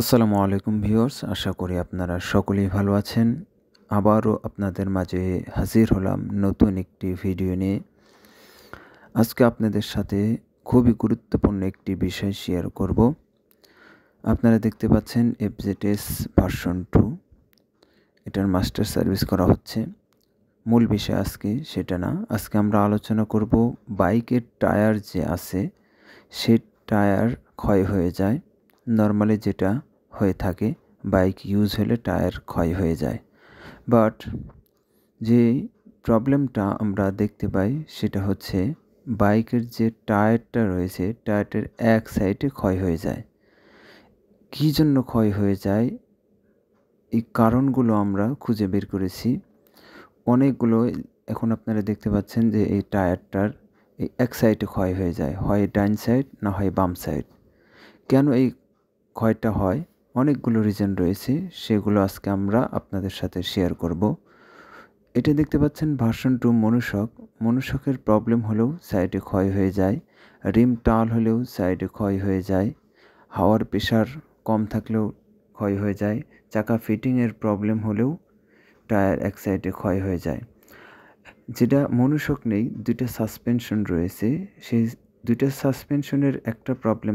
আসসালামু আলাইকুম ভিউয়ার্স, আশা করি আপনারা সকলেই ভালো আছেন। আবারও আপনাদের মাঝে হাজির হলাম নতুন একটি ভিডিও নিয়ে। আজকে আপনাদের সাথে খুবই গুরুত্বপূর্ণ একটি বিষয় শেয়ার করব। আপনারা দেখতে পাচ্ছেন FZS ভার্সন 2 এটার মাস্টার সার্ভিস করা হচ্ছে। মূল বিষয় আজকে সেটা না, আজকে আমরা আলোচনা করব বাইকের টায়ার যে আছে সে টায়ার ক্ষয় হয়ে যায়। নর্মালি যেটা হয়ে থাকে, বাইক ইউজ হলে টায়ার ক্ষয় হয়ে যায়, বাট যে প্রবলেমটা আমরা দেখতে পাই সেটা হচ্ছে বাইকের যে টায়ারটা রয়েছে টায়ারটার এক সাইডে ক্ষয় হয়ে যায়। কী জন্য ক্ষয় হয়ে যায় এই কারণগুলো আমরা খুঁজে বের করেছি অনেকগুলো। এখন আপনারা দেখতে পাচ্ছেন যে এই টায়ারটার এই এক সাইডে ক্ষয় হয়ে যায়, হয় ডান সাইড না হয় বাম সাইড। কেন এই ক্ষয়টা হয়, অনেকগুলো রিজন রয়েছে, সেগুলো আজকে আমরা আপনাদের সাথে শেয়ার করব। এটা দেখতে পাচ্ছেন ভার্সন 2 মনুষকের প্রবলেম হলেও সাইডে ক্ষয় হয়ে যায়, রিম টাল হলেও সাইডে ক্ষয় হয়ে যায়, হাওয়ার প্রেশার কম থাকলেও ক্ষয় হয়ে যায়, চাকা ফিটিংয়ের প্রবলেম হলেও টায়ার এক সাইডে ক্ষয় হয়ে যায়। যেটা মনুষক নেই, দুইটা সাসপেনশন রয়েছে, সেই দুইটা সাসপেনশনের একটা প্রবলেম